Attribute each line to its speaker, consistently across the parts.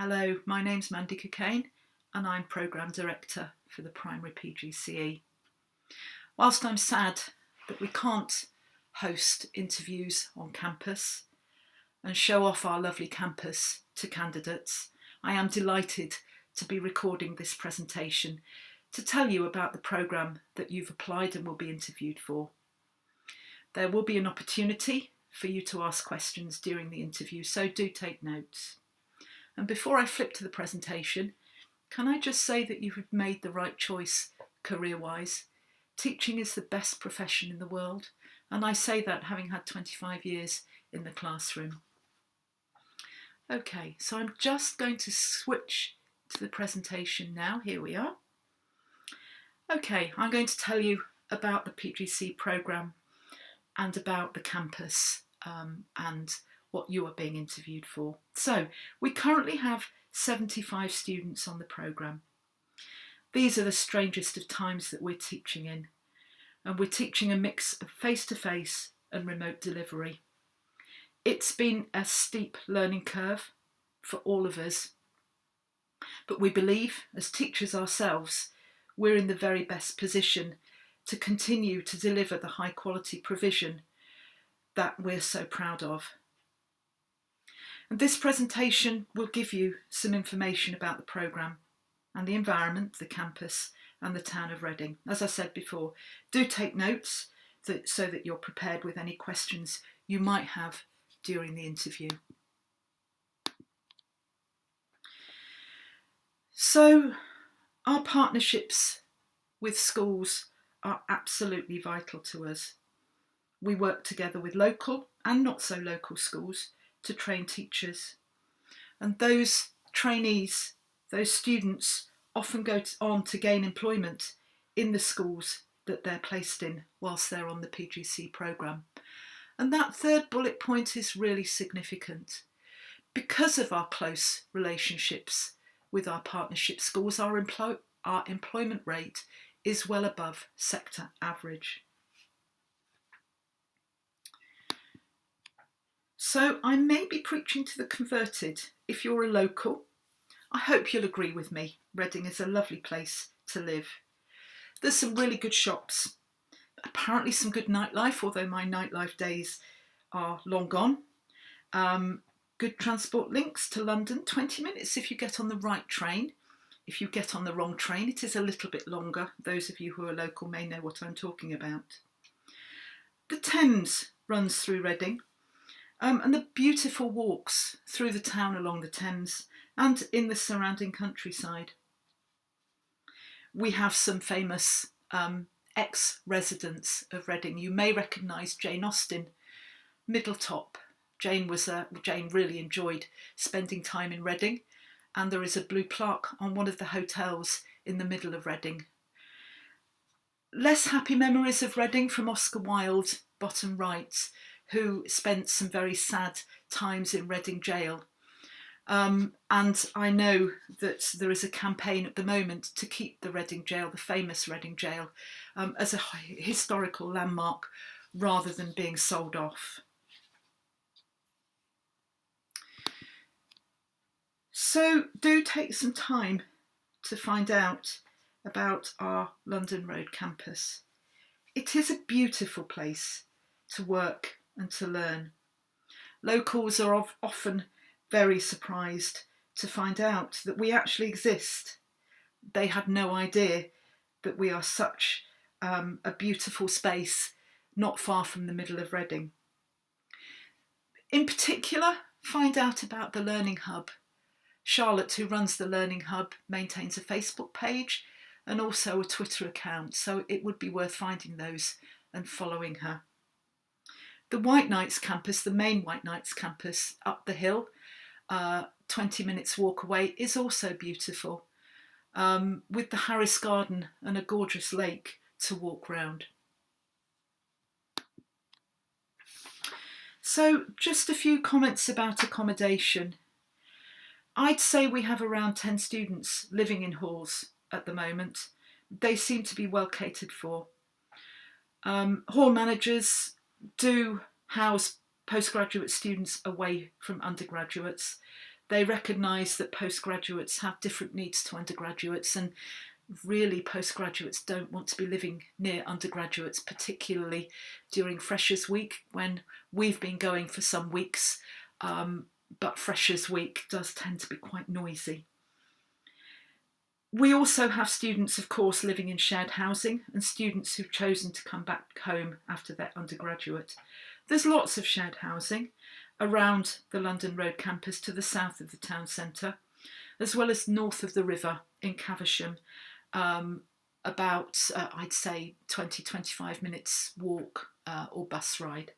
Speaker 1: Hello, my name's Mandy Cockayne and I'm Programme Director for the Primary PGCE. Whilst I'm sad that we can't host interviews on campus and show off our lovely campus to candidates, I am delighted to be recording this presentation to tell you about the programme that you've applied and will be interviewed for. There will be an opportunity for you to ask questions during the interview, so do take notes. And before I flip to the presentation, can I just say that you have made the right choice career-wise? Teaching is the best profession in the world, and I say that having had 25 years in the classroom. Okay, so I'm just going to switch to the presentation now. Here we are. Okay, I'm going to tell you about the PGCE programme and about the campus and what you are being interviewed for. So we currently have 75 students on the programme. These are the strangest of times that we're teaching in, and we're teaching a mix of face-to-face and remote delivery. It's been a steep learning curve for all of us, but we believe as teachers ourselves, we're in the very best position to continue to deliver the high quality provision that we're so proud of. And this presentation will give you some information about the programme and the environment, the campus and the town of Reading. As I said before, do take notes so that you're prepared with any questions you might have during the interview. So our partnerships with schools are absolutely vital to us. We work together with local and not so local schools to train teachers. And those trainees, those students often go on to gain employment in the schools that they're placed in whilst they're on the PGCE programme. And that third bullet point is really significant. Because of our close relationships with our partnership schools, our employment rate is well above sector average. So I may be preaching to the converted. If you're a local, I hope you'll agree with me. Reading is a lovely place to live. There's some really good shops, apparently some good nightlife, although my nightlife days are long gone. Good transport links to London, 20 minutes if you get on the right train. If you get on the wrong train, it is a little bit longer. Those of you who are local may know what I'm talking about. The Thames runs through Reading. And the beautiful walks through the town along the Thames and in the surrounding countryside. We have some famous ex-residents of Reading. You may recognise Jane Austen, Middletop. Jane really enjoyed spending time in Reading, and there is a blue plaque on one of the hotels in the middle of Reading. Less happy memories of Reading from Oscar Wilde, bottom right, who spent some very sad times in Reading jail. And I know that there is a campaign at the moment to keep the Reading jail, the famous Reading jail, as a historical landmark rather than being sold off. So do take some time to find out about our London Road campus. It is a beautiful place to work and to learn. Locals are often very surprised to find out that we actually exist. They had no idea that we are such a beautiful space not far from the middle of Reading. In particular, find out about the Learning Hub. Charlotte, who runs the Learning Hub, maintains a Facebook page and also a Twitter account, so it would be worth finding those and following her. The White Knights campus, the main White Knights campus up the hill, 20 minutes walk away, is also beautiful, with the Harris Garden and a gorgeous lake to walk round. So just a few comments about accommodation. I'd say we have around 10 students living in halls at the moment. They seem to be well catered for. Hall managers do house postgraduate students away from undergraduates. They recognise that postgraduates have different needs to undergraduates, and really postgraduates don't want to be living near undergraduates, particularly during Freshers Week when we've been going for some weeks, but Freshers Week does tend to be quite noisy. We also have students, of course, living in shared housing and students who've chosen to come back home after their undergraduate. There's lots of shared housing around the London Road campus to the south of the town centre, as well as north of the river in Caversham, about, I'd say, 20-25 minutes walk or bus ride.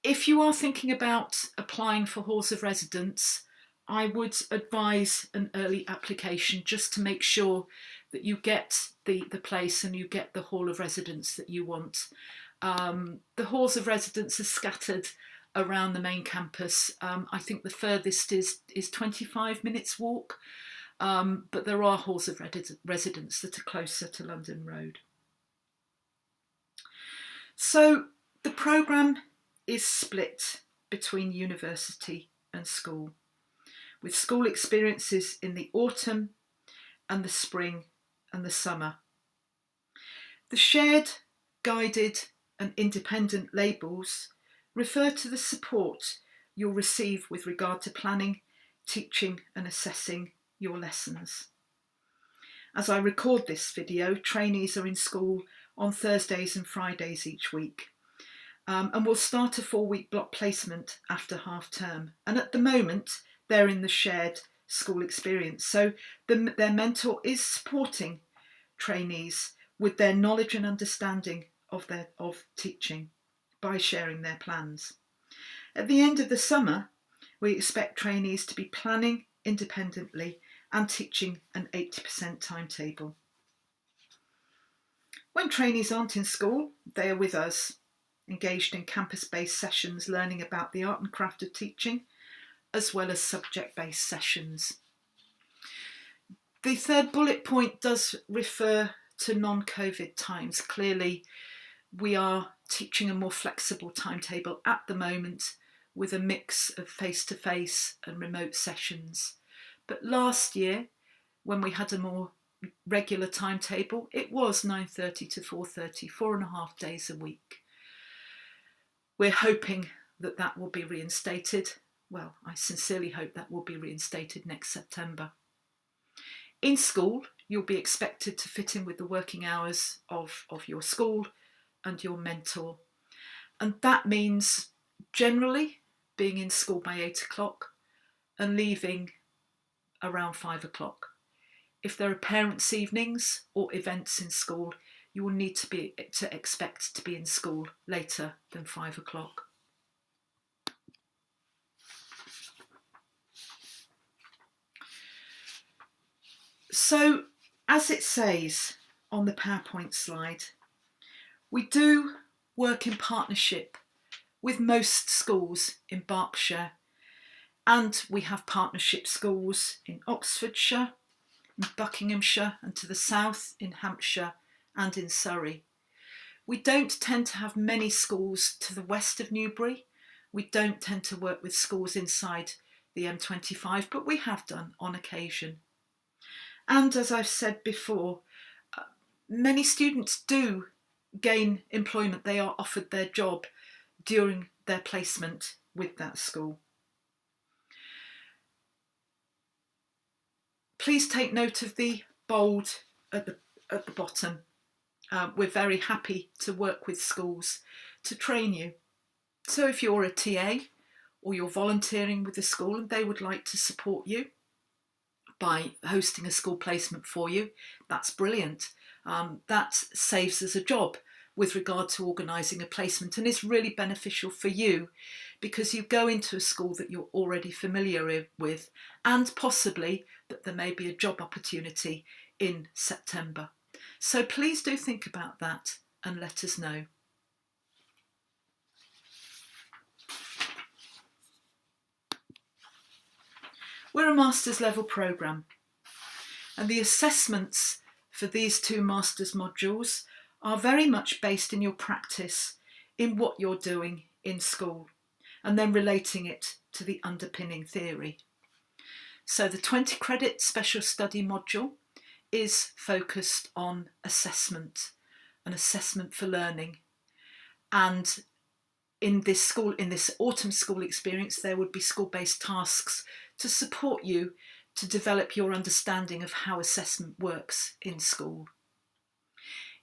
Speaker 1: If you are thinking about applying for halls of residence, I would advise an early application just to make sure that you get the place and you get the hall of residence that you want. The halls of residence are scattered around the main campus. I think the furthest is 25 minutes walk, but there are halls of residence that are closer to London Road. So the programme is split between university and school, with school experiences in the autumn and the spring and the summer. The shared, guided and independent labels refer to the support you'll receive with regard to planning, teaching and assessing your lessons. As I record this video, trainees are in school on Thursdays and Fridays each week, and will start a 4-week block placement after half term. And at the moment, they're in the shared school experience. So their mentor is supporting trainees with their knowledge and understanding of teaching by sharing their plans. At the end of the summer, we expect trainees to be planning independently and teaching an 80% timetable. When trainees aren't in school, they are with us, engaged in campus-based sessions learning about the art and craft of teaching, as well as subject-based sessions. The third bullet point does refer to non-COVID times. Clearly, we are teaching a more flexible timetable at the moment with a mix of face-to-face and remote sessions. But last year, when we had a more regular timetable, it was 9:30 to 4:30, 4.5 days a week. We're hoping that that will be reinstated. Well, I sincerely hope that will be reinstated next September. In school, you'll be expected to fit in with the working hours of your school and your mentor. And that means generally being in school by 8 o'clock and leaving around 5 o'clock. If there are parents' evenings or events in school, you will need to expect to be in school later than 5 o'clock. So, as it says on the PowerPoint slide, we do work in partnership with most schools in Berkshire, and we have partnership schools in Oxfordshire, in Buckinghamshire, and to the south in Hampshire and in Surrey. We don't tend to have many schools to the west of Newbury. We don't tend to work with schools inside the M25, but we have done on occasion. And as I've said before, many students do gain employment. They are offered their job during their placement with that school. Please take note of the bold at the bottom. We're very happy to work with schools to train you. So if you're a TA or you're volunteering with a school and they would like to support you by hosting a school placement for you, that's brilliant. That saves us a job with regard to organising a placement, and is really beneficial for you because you go into a school that you're already familiar with, and possibly that there may be a job opportunity in September. So please do think about that and let us know. We're a master's level programme, and the assessments for these 2 master's modules are very much based in your practice in what you're doing in school, and then relating it to the underpinning theory. So the 20 credit special study module is focused on assessment, an assessment for learning. And in this autumn school experience, there would be school-based tasks to support you to develop your understanding of how assessment works in school.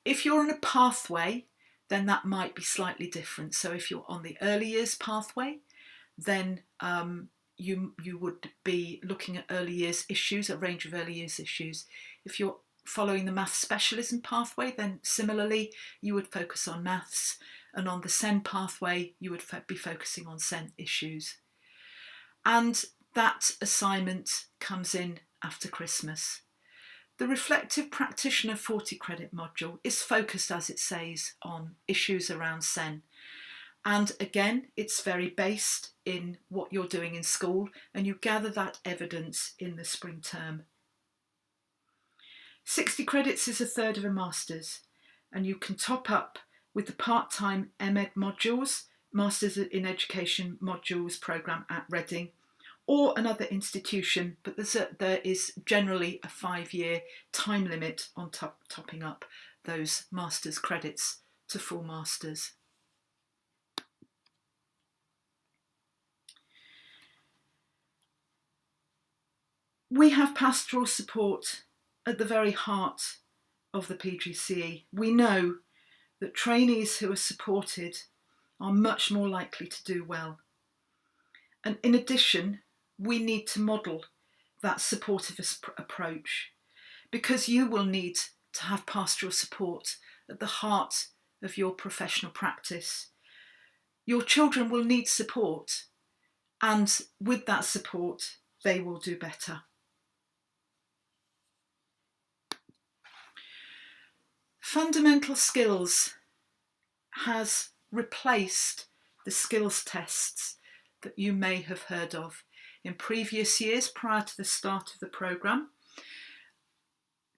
Speaker 1: If you're on a pathway, then that might be slightly different. So if you're on the early years pathway, then you would be looking at early years issues, a range of early years issues. If you're following the maths specialism pathway, then similarly you would focus on maths, and on the SEN pathway you would be focusing on SEN issues. And that assignment comes in after Christmas. The Reflective Practitioner 40 credit module is focused, as it says, on issues around SEN. And again, it's very based in what you're doing in school, and you gather that evidence in the spring term. 60 credits is a third of a master's, and you can top up with the part-time MEd modules, Masters in Education modules programme at Reading, or another institution, but there is generally a 5-year time limit on topping up those master's credits to full masters. We have pastoral support at the very heart of the PGCE. We know that trainees who are supported are much more likely to do well. And in addition, we need to model that supportive approach, because you will need to have pastoral support at the heart of your professional practice. Your children will need support, and with that support, they will do better. Fundamental Skills has replaced the skills tests that you may have heard of. In previous years, prior to the start of the programme,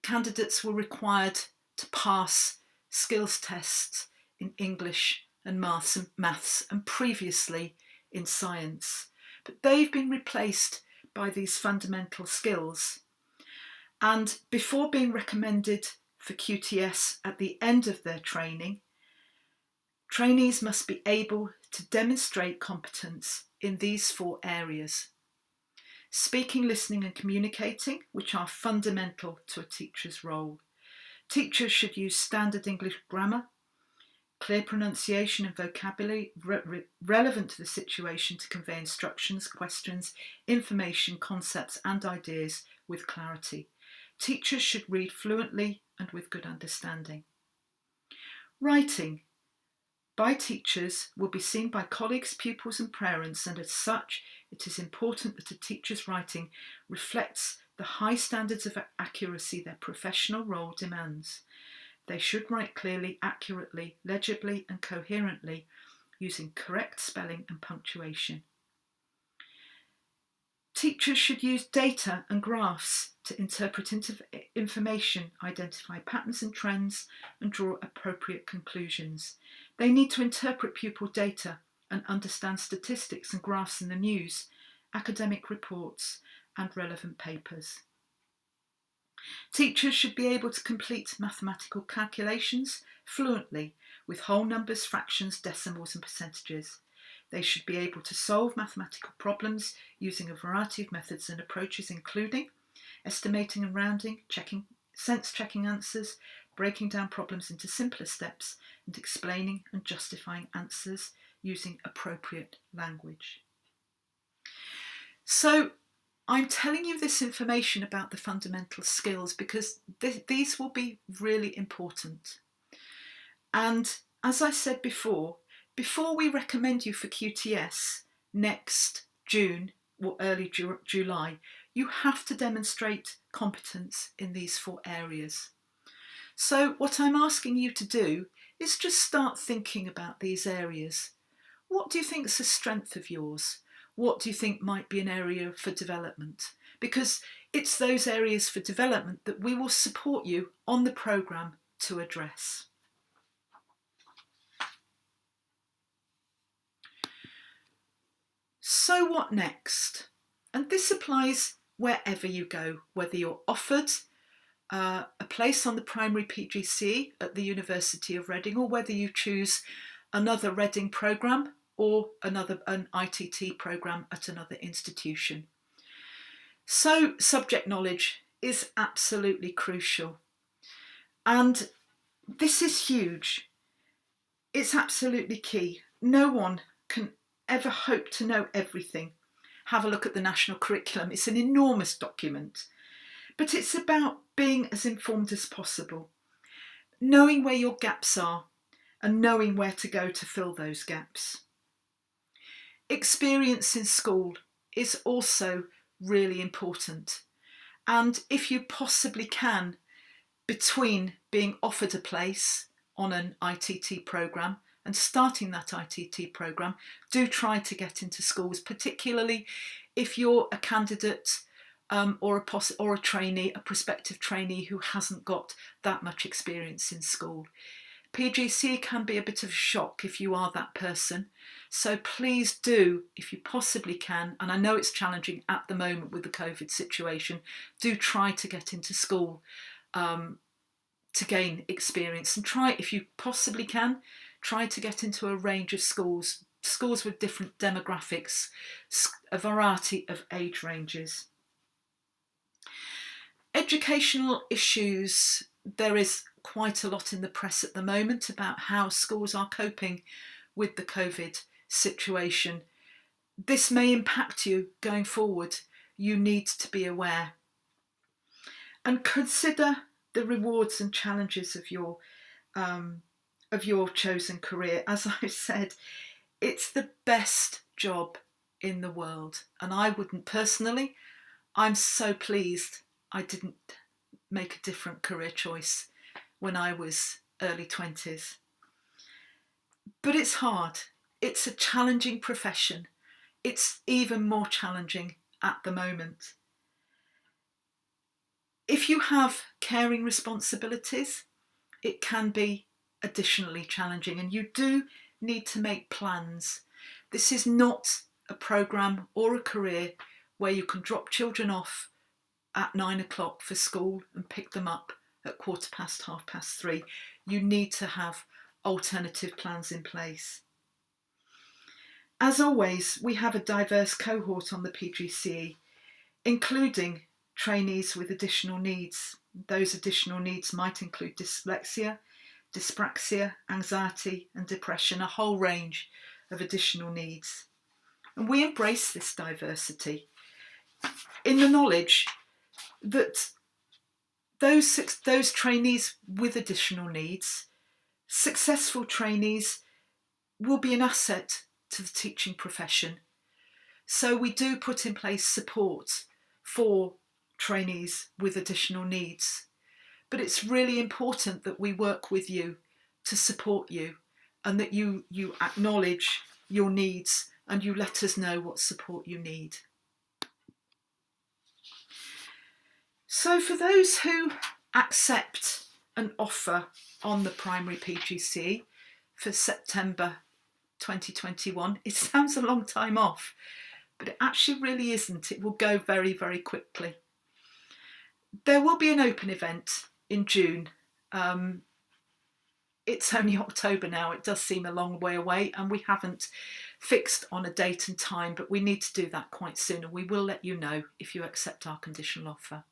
Speaker 1: candidates were required to pass skills tests in English and maths, and previously in science. But they've been replaced by these fundamental skills. And before being recommended for QTS at the end of their training, trainees must be able to demonstrate competence in these 4 areas: speaking, listening and communicating, which are fundamental to a teacher's role. Teachers should use standard English grammar, clear pronunciation and vocabulary relevant to the situation to convey instructions, questions, information, concepts and ideas with clarity. Teachers should read fluently and with good understanding. Writing by teachers will be seen by colleagues, pupils and parents, and as such it is important that a teacher's writing reflects the high standards of accuracy their professional role demands. They should write clearly, accurately, legibly and coherently, using correct spelling and punctuation. Teachers should use data and graphs to interpret information, identify patterns and trends, and draw appropriate conclusions. They need to interpret pupil data and understand statistics and graphs in the news, academic reports, and relevant papers. Teachers should be able to complete mathematical calculations fluently with whole numbers, fractions, decimals, and percentages. They should be able to solve mathematical problems using a variety of methods and approaches, including estimating and rounding, sense-checking answers, breaking down problems into simpler steps, and explaining and justifying answers using appropriate language. So I'm telling you this information about the fundamental skills because these will be really important. And as I said before we recommend you for QTS next June or early July, you have to demonstrate competence in these 4 areas. So what I'm asking you to do is just start thinking about these areas. What do you think is a strength of yours? What do you think might be an area for development? Because it's those areas for development that we will support you on the programme to address. So what next? And this applies wherever you go, whether you're offered a place on the primary PGCE at the University of Reading, or whether you choose another Reading programme or an ITT programme at another institution. So subject knowledge is absolutely crucial. And this is huge. It's absolutely key. No one can ever hope to know everything. Have a look at the national curriculum. It's an enormous document. But it's about being as informed as possible, knowing where your gaps are and knowing where to go to fill those gaps. Experience in school is also really important. And if you possibly can, between being offered a place on an ITT programme and starting that ITT programme, do try to get into schools, particularly if you're a candidate or a trainee, a prospective trainee who hasn't got that much experience in school. PGCE can be a bit of a shock if you are that person. So please do, if you possibly can, and I know it's challenging at the moment with the COVID situation, do try to get into school to gain experience, and try, if you possibly can, try to get into a range of schools with different demographics, a variety of age ranges. Educational issues, there is quite a lot in the press at the moment about how schools are coping with the COVID situation. This may impact you going forward. You need to be aware. And consider the rewards and challenges of your chosen career. As I've said, it's the best job in the world. And I wouldn't personally, I'm so pleased I didn't make a different career choice when I was early 20s. But it's hard. It's a challenging profession. It's even more challenging at the moment. If you have caring responsibilities, it can be additionally challenging, and you do need to make plans. This is not a programme or a career where you can drop children off at 9 o'clock for school and pick them up at 3:15, 3:30. You need to have alternative plans in place. As always, we have a diverse cohort on the PGCE, including trainees with additional needs. Those additional needs might include dyslexia, dyspraxia, anxiety and depression, a whole range of additional needs. And we embrace this diversity in the knowledge that those trainees with additional needs, successful trainees, will be an asset to the teaching profession. So we do put in place support for trainees with additional needs. But it's really important that we work with you to support you, and that you acknowledge your needs and you let us know what support you need. So for those who accept an offer on the primary PGCE for September 2021, it sounds a long time off, but it actually really isn't. It will go very, very quickly. There will be an open event in June. It's only October now. It does seem a long way away, and we haven't fixed on a date and time, but we need to do that quite soon, and we will let you know if you accept our conditional offer.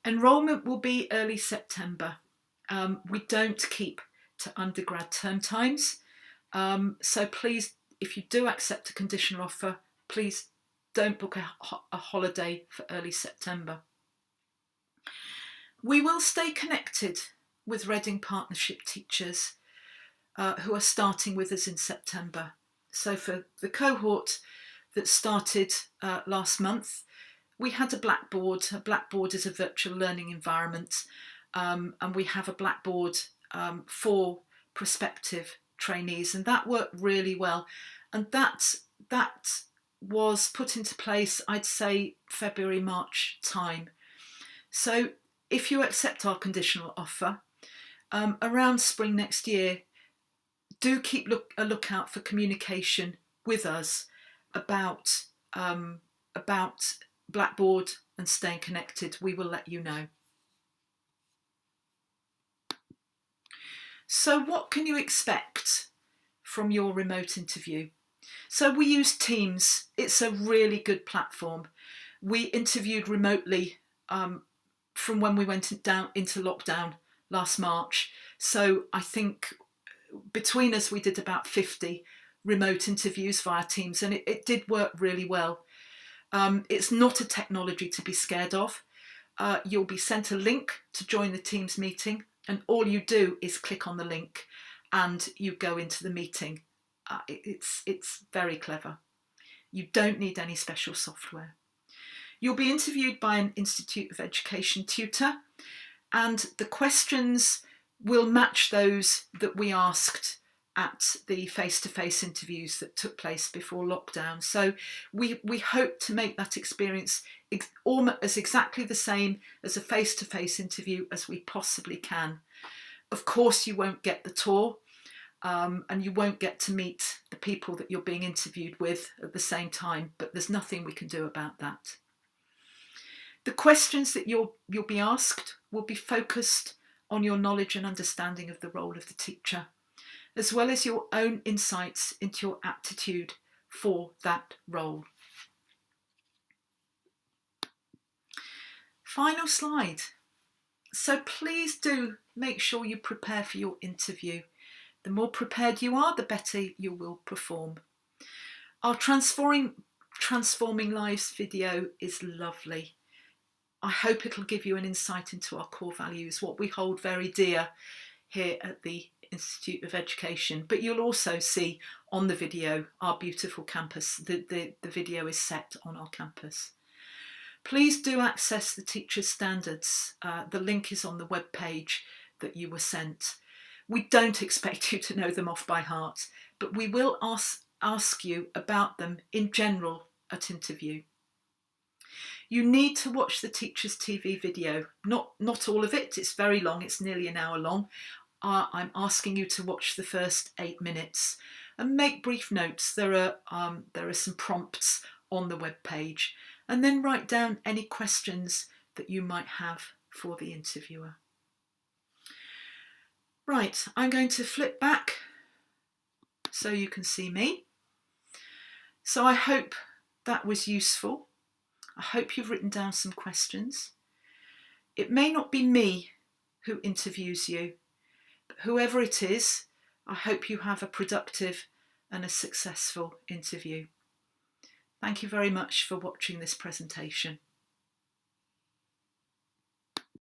Speaker 1: Enrolment will be early September. We don't keep to undergrad term times, so please, if you do accept a conditional offer, please don't book a holiday for early September. We will stay connected with Reading Partnership teachers who are starting with us in September. So for the cohort that started last month, we had a Blackboard. A Blackboard is a virtual learning environment, and we have a Blackboard for prospective trainees, and that worked really well. And that was put into place, I'd say, February, March time. So if you accept our conditional offer, around spring next year, do keep a lookout for communication with us, about Blackboard and staying connected, we will let you know. So what can you expect from your remote interview? So we use Teams. It's a really good platform. We interviewed remotely from when we went down into lockdown last March. So I think between us, we did about 50 remote interviews via Teams, and it did work really well. It's not a technology to be scared of. You'll be sent a link to join the Teams meeting, and all you do is click on the link and you go into the meeting. It's very clever. You don't need any special software. You'll be interviewed by an Institute of Education tutor, and the questions will match those that we asked at the face-to-face interviews that took place before lockdown. So we hope to make that experience almost exactly the same as a face-to-face interview as we possibly can. Of course, you won't get the tour, and you won't get to meet the people that you're being interviewed with at the same time, but there's nothing we can do about that. The questions that you'll be asked will be focused on your knowledge and understanding of the role of the teacher, as well as your own insights into your aptitude for that role. Final slide. So please do make sure you prepare for your interview. The more prepared you are, the better you will perform. Our Transforming Lives video is lovely. I hope it'll give you an insight into our core values, what we hold very dear here at the Institute of Education. But you'll also see on the video our beautiful campus. The video is set on our campus. Please do access the teachers' standards. The link is on the web page that you were sent. We don't expect you to know them off by heart, but we will ask you about them in general at interview. You need to watch the Teachers TV video, not all of it, it's very long, it's nearly an hour long. I'm asking you to watch the first 8 minutes and make brief notes. There are some prompts on the web page, and then write down any questions that you might have for the interviewer. Right, I'm going to flip back so you can see me. So I hope that was useful. I hope you've written down some questions. It may not be me who interviews you, but whoever it is, I hope you have a productive and a successful interview. Thank you very much for watching this presentation.